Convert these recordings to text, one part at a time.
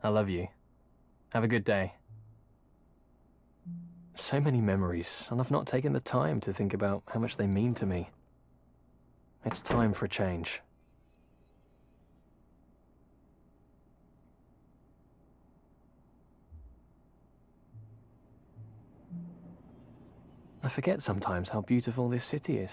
I love you. Have a good day. So many memories, and I've not taken the time to think about how much they mean to me. It's time for a change. I forget sometimes how beautiful this city is.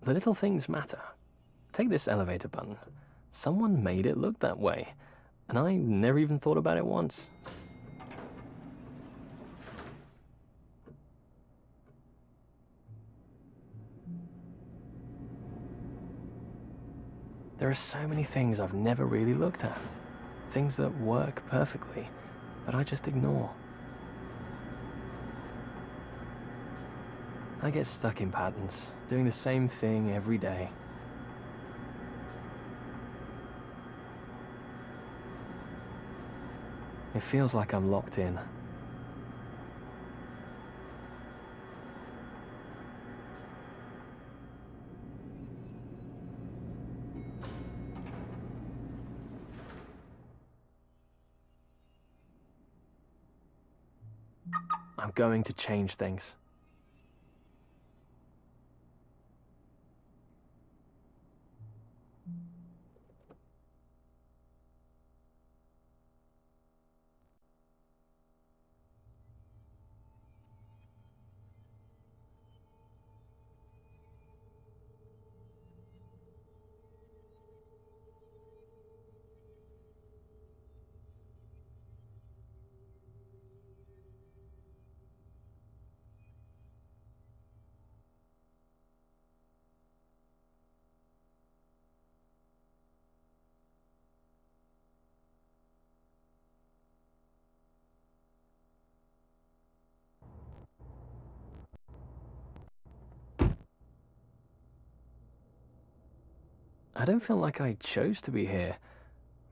The little things matter. Take this elevator button. Someone made it look that way, and I never even thought about it once. There are so many things I've never really looked at. Things that work perfectly, but I just ignore. I get stuck in patterns, doing the same thing every day. It feels like I'm locked in. I'm going to change things. I don't feel like I chose to be here,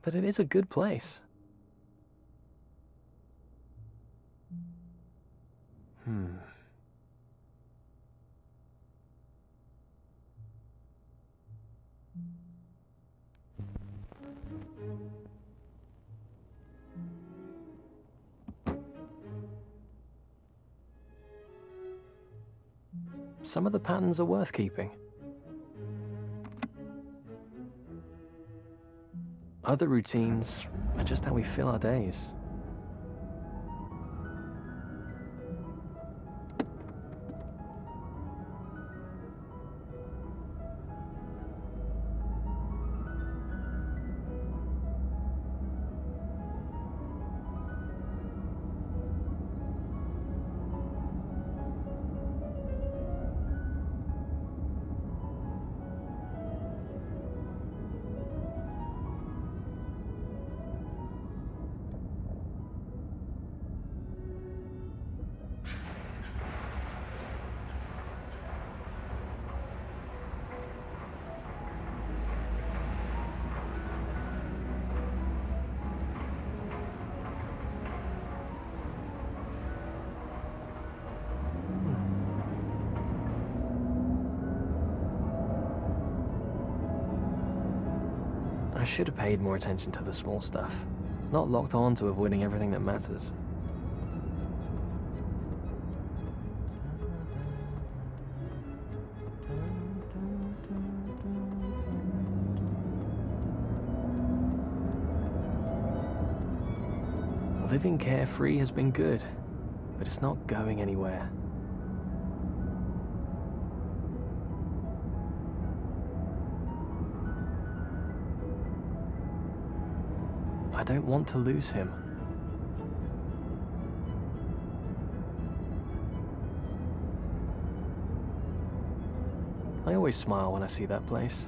but it is a good place. Some of the patterns are worth keeping. Other routines are just how we fill our days. I should have paid more attention to the small stuff, not locked on to avoiding everything that matters. Living carefree has been good, but it's not going anywhere. I don't want to lose him. I always smile when I see that place.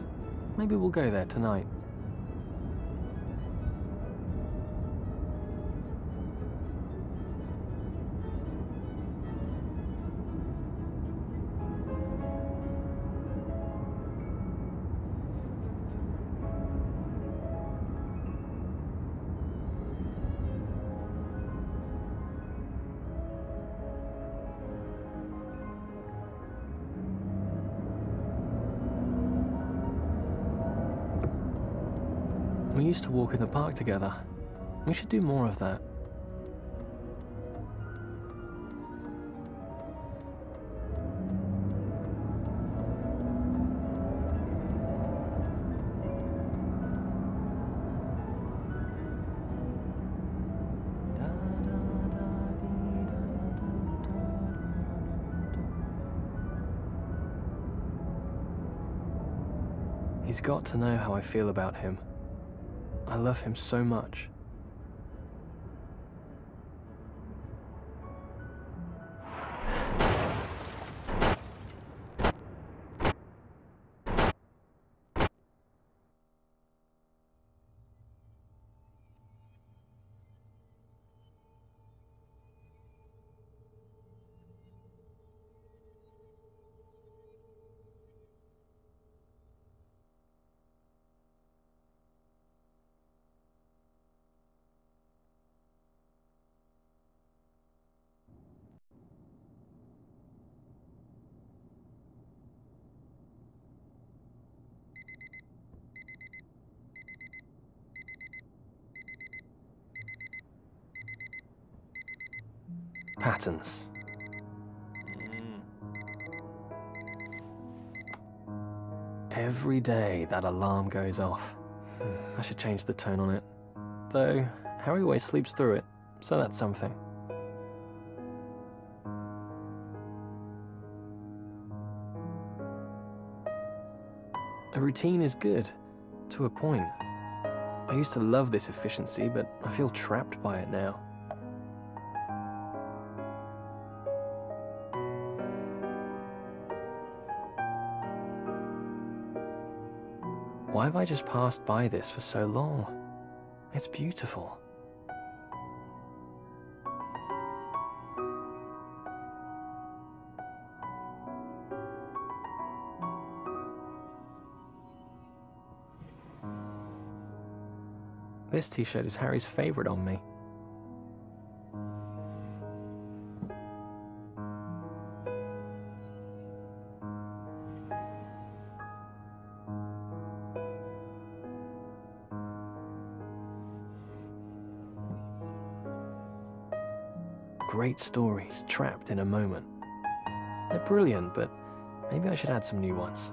Maybe we'll go there tonight. We used to walk in the park together. We should do more of that. He's got to know how I feel about him. I love him so much. Patterns. Every day that alarm goes off. I should change the tone on it. Though, Harry always sleeps through it, so that's something. A routine is good, to a point. I used to love this efficiency, but I feel trapped by it now. Why have I just passed by this for so long? It's beautiful. This t-shirt is Harry's favorite on me. Great stories trapped in a moment. They're brilliant, but maybe I should add some new ones.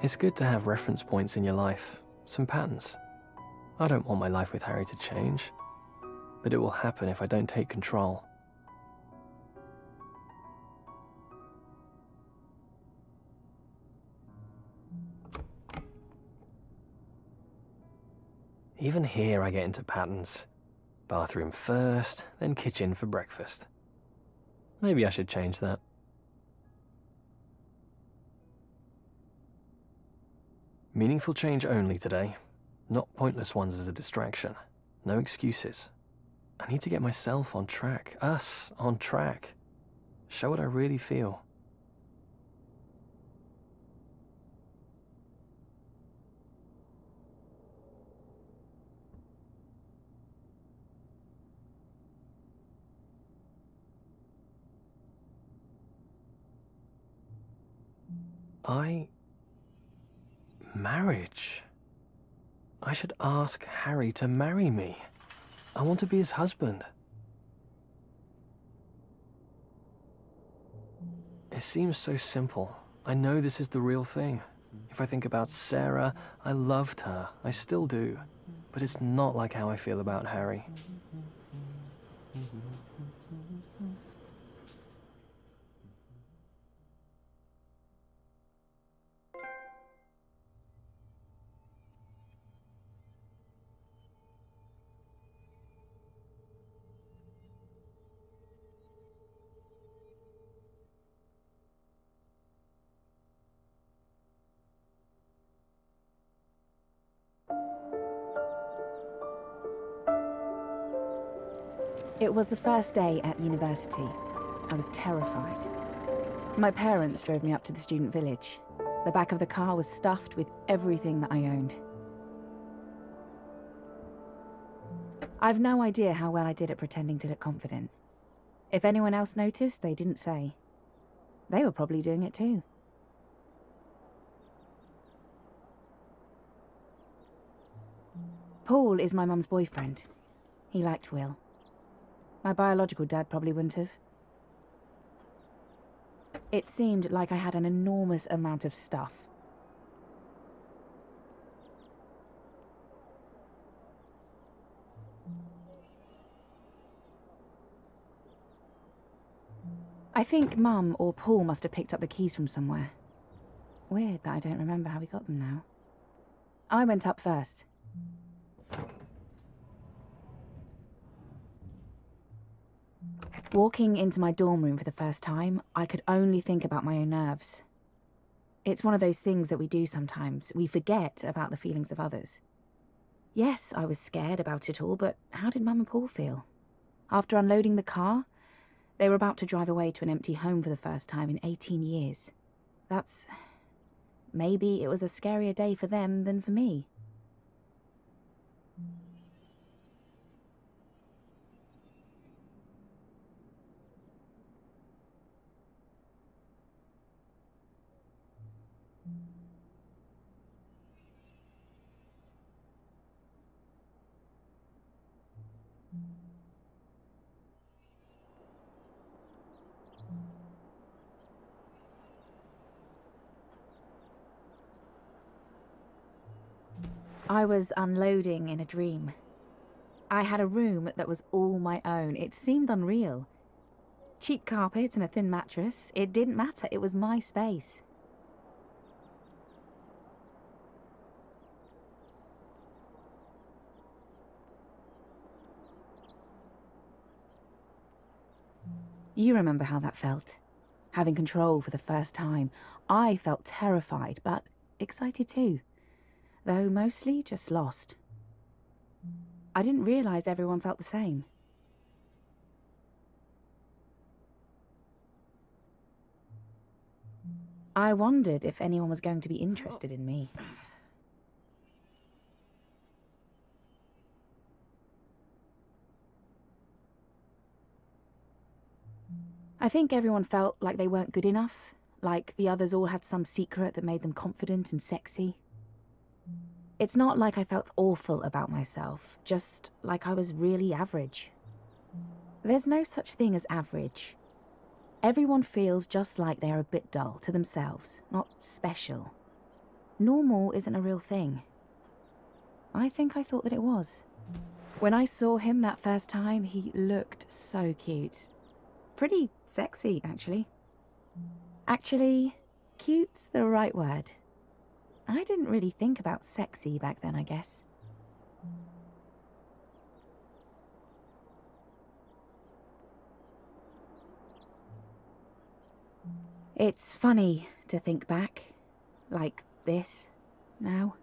It's good to have reference points in your life, some patterns. I don't want my life with Harry to change, but it will happen if I don't take control. Even here I get into patterns. Bathroom first, then kitchen for breakfast. Maybe I should change that. Meaningful change only today. Not pointless ones as a distraction. No excuses. I need to get myself on track. Us on track. Show what I really feel. Marriage. I should ask Harry to marry me. I want to be his husband. It seems so simple. I know this is the real thing. If I think about Sarah, I loved her. I still do. But it's not like how I feel about Harry. It was the first day at university. I was terrified. My parents drove me up to the student village. The back of the car was stuffed with everything that I owned. I've no idea how well I did at pretending to look confident. If anyone else noticed, they didn't say. They were probably doing it too. Paul is my mum's boyfriend. He liked Will. My biological dad probably wouldn't have. It seemed like I had an enormous amount of stuff. I think Mum or Paul must have picked up the keys from somewhere. Weird that I don't remember how we got them now. I went up first. Walking into my dorm room for the first time, I could only think about my own nerves. It's one of those things that we do sometimes. We forget about the feelings of others. Yes, I was scared about it all, but how did Mum and Paul feel? After unloading the car, they were about to drive away to an empty home for the first time in 18 years. Maybe it was a scarier day for them than for me. I was unloading in a dream. I had a room that was all my own. It seemed unreal. Cheap carpet and a thin mattress. It didn't matter. It was my space. You remember how that felt. Having control for the first time. I felt terrified, but excited too. Though mostly just lost. I didn't realize everyone felt the same. I wondered if anyone was going to be interested in me. I think everyone felt like they weren't good enough, like the others all had some secret that made them confident and sexy. It's not like I felt awful about myself, just like I was really average. There's no such thing as average. Everyone feels just like they are a bit dull to themselves, not special. Normal isn't a real thing. I think I thought that it was. When I saw him that first time, he looked so cute. Pretty sexy, actually. Actually, cute's the right word. I didn't really think about sexy back then, I guess. It's funny to think back, like this, now.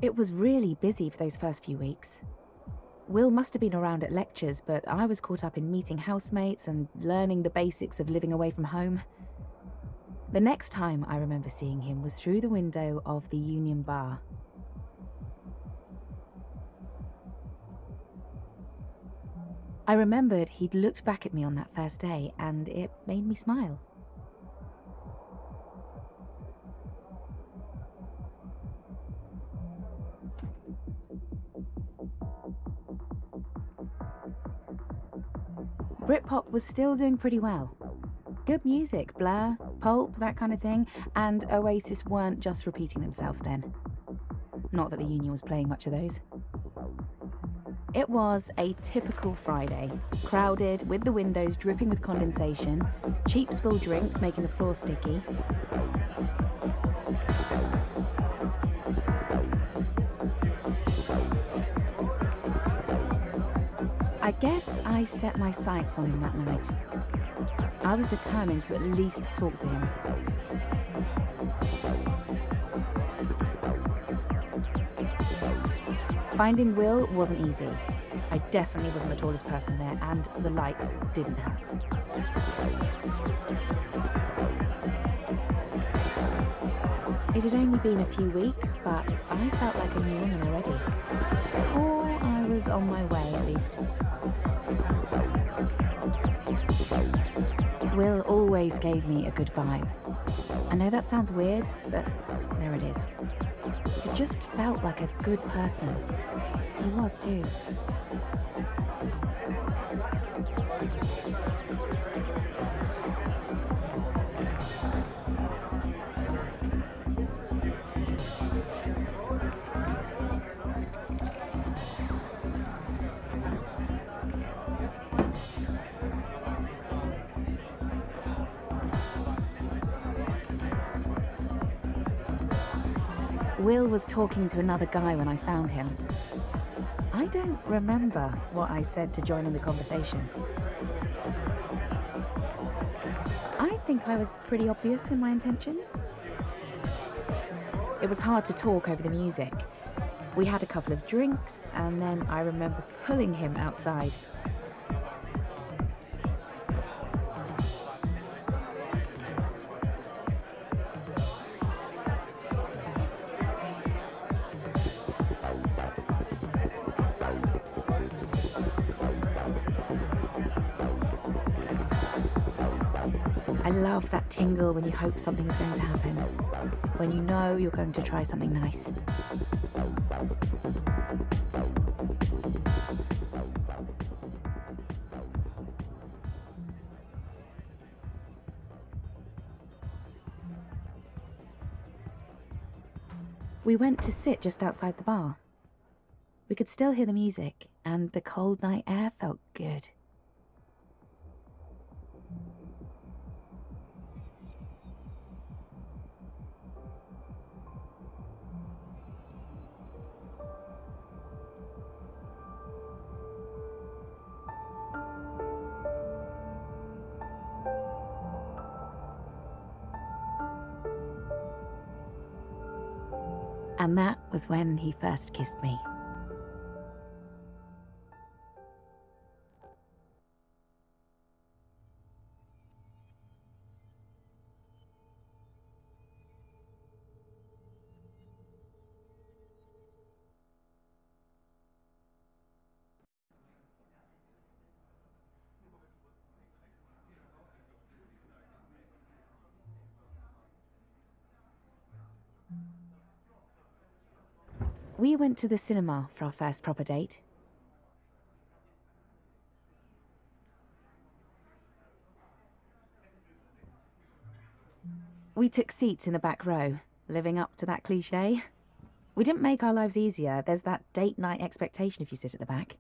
It was really busy for those first few weeks. Will must have been around at lectures, but I was caught up in meeting housemates and learning the basics of living away from home. The next time I remember seeing him was through the window of the Union Bar. I remembered he'd looked back at me on that first day, and it made me smile. Britpop was still doing pretty well. Good music, Blur, Pulp, that kind of thing, and Oasis weren't just repeating themselves then. Not that the Union was playing much of those. It was a typical Friday, crowded, with the windows dripping with condensation, cheap spilled drinks making the floor sticky. I guess I set my sights on him that night. I was determined to at least talk to him. Finding Will wasn't easy. I definitely wasn't the tallest person there, and the lights didn't help. It had only been a few weeks, but I felt like a new woman already. Or I was on my way, at least. Will always gave me a good vibe. I know that sounds weird, but there it is. He just felt like a good person. He was too. Will was talking to another guy when I found him. I don't remember what I said to join in the conversation. I think I was pretty obvious in my intentions. It was hard to talk over the music. We had a couple of drinks, and then I remember pulling him outside. I love that tingle when you hope something is going to happen, when you know you're going to try something nice. We went to sit just outside the bar. We could still hear the music, and the cold night air felt good. And that was when he first kissed me. We went to the cinema for our first proper date. We took seats in the back row, living up to that cliche. We didn't make our lives easier. There's that date night expectation if you sit at the back.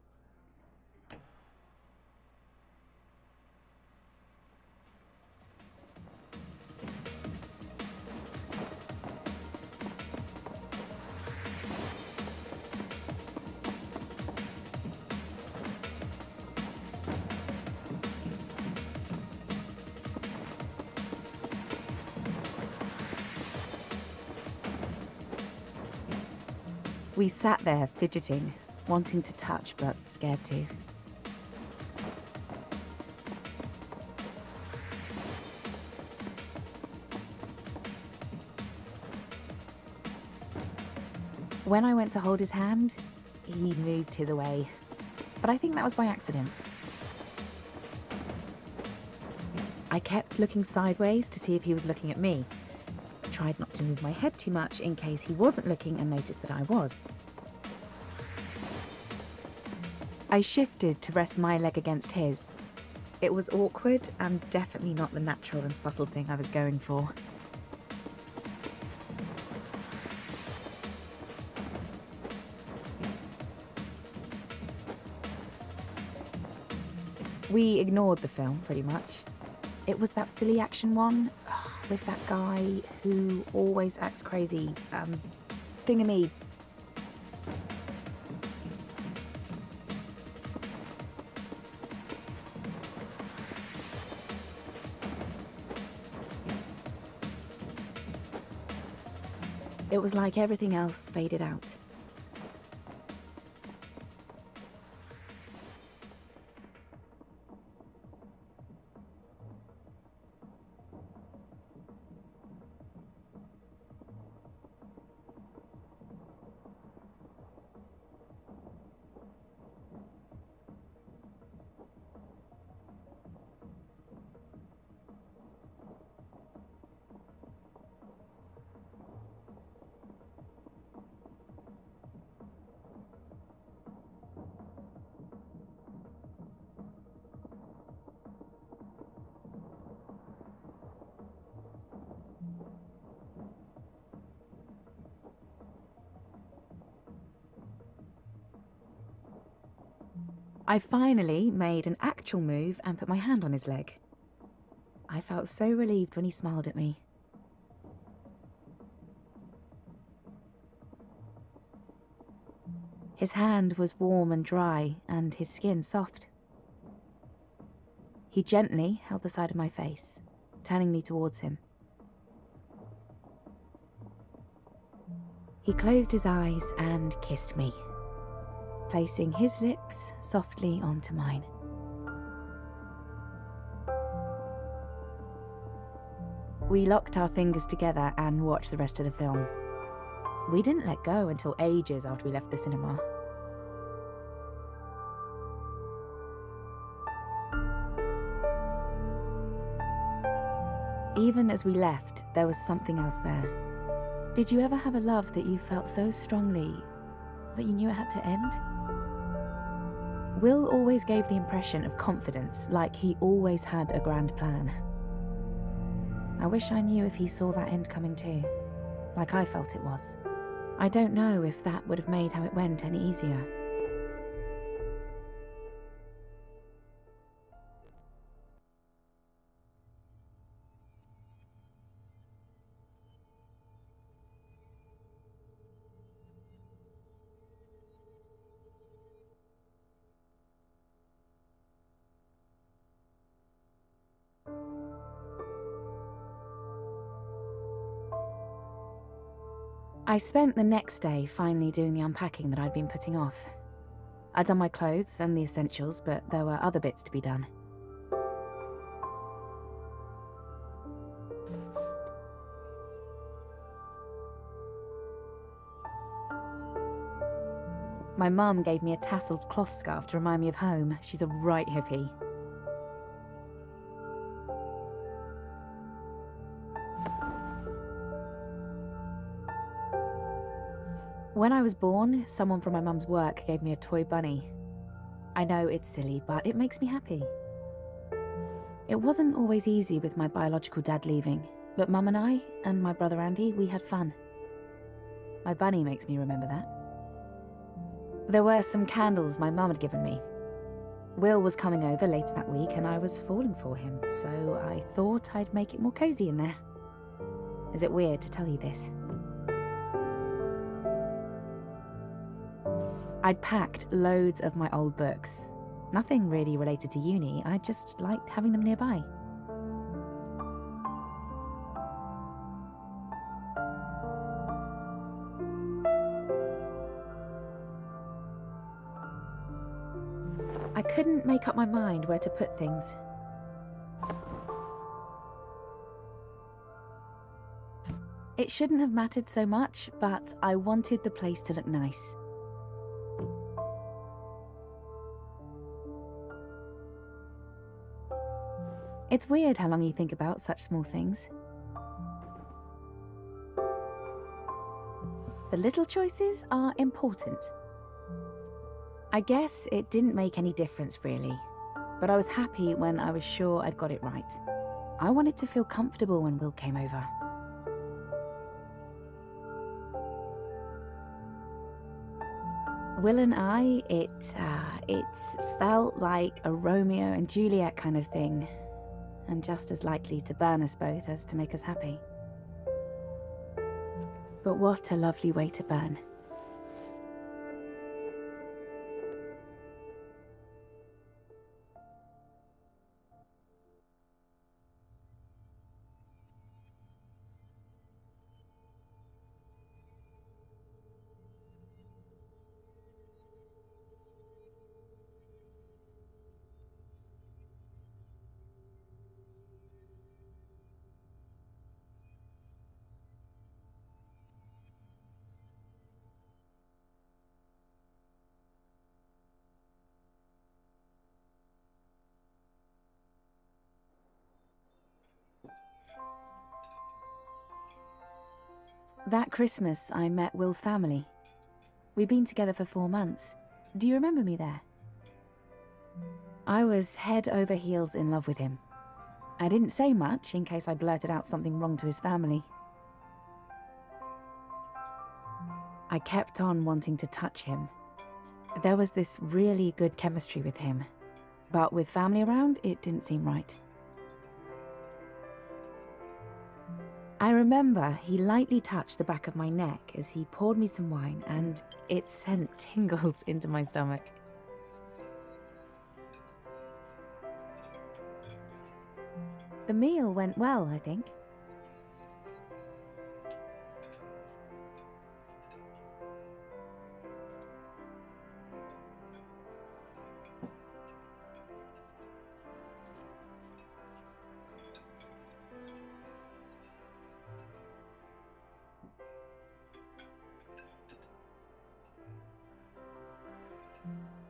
We sat there fidgeting, wanting to touch but scared to. When I went to hold his hand, he moved his away, but I think that was by accident. I kept looking sideways to see if he was looking at me. I tried not to move my head too much in case he wasn't looking and noticed that I was. I shifted to rest my leg against his, It was awkward and definitely not the natural and subtle thing I was going for. We ignored the film, pretty much. It was that silly action one, with that guy who always acts crazy, thingamy. It was like everything else faded out. I finally made an actual move and put my hand on his leg. I felt so relieved when he smiled at me. His hand was warm and dry, and his skin soft. He gently held the side of my face, turning me towards him. He closed his eyes and kissed me, placing his lips softly onto mine. We locked our fingers together and watched the rest of the film. We didn't let go until ages after we left the cinema. Even as we left, there was something else there. Did you ever have a love that you felt so strongly that you knew it had to end? Will always gave the impression of confidence, like he always had a grand plan. I wish I knew if he saw that end coming too, like I felt it was. I don't know if that would have made how it went any easier. I spent the next day finally doing the unpacking that I'd been putting off. I'd done my clothes and the essentials, but there were other bits to be done. My mum gave me a tasseled cloth scarf to remind me of home. She's a right hippie. When I was born, someone from my mum's work gave me a toy bunny. I know it's silly, but it makes me happy. It wasn't always easy with my biological dad leaving, but Mum and I, and my brother Andy, we had fun. My bunny makes me remember that. There were some candles my mum had given me. Will was coming over later that week and I was falling for him, so I thought I'd make it more cozy in there. Is it weird to tell you this? I'd packed loads of my old books. Nothing really related to uni, I just liked having them nearby. I couldn't make up my mind where to put things. It shouldn't have mattered so much, but I wanted the place to look nice. It's weird how long you think about such small things. The little choices are important. I guess it didn't make any difference, really. but I was happy when I was sure I'd got it right. I wanted to feel comfortable when Will came over. Will and I, it felt like a Romeo and Juliet kind of thing, and just as likely to burn us both as to make us happy. But what a lovely way to burn. That Christmas, I met Will's family. We'd been together for 4 months. Do you remember me there? I was head over heels in love with him. I didn't say much in case I blurted out something wrong to his family. I kept on wanting to touch him. There was this really good chemistry with him, but with family around, it didn't seem right. I remember he lightly touched the back of my neck as he poured me some wine, and it sent tingles into my stomach. The meal went well, I think.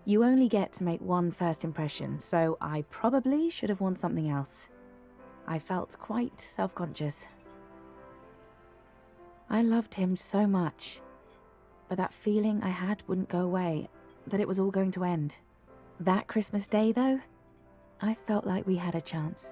You only get to make one first impression, so I probably should have worn something else. I felt quite self-conscious. I loved him so much, but that feeling I had wouldn't go away, that it was all going to end. That Christmas Day, though, I felt like we had a chance.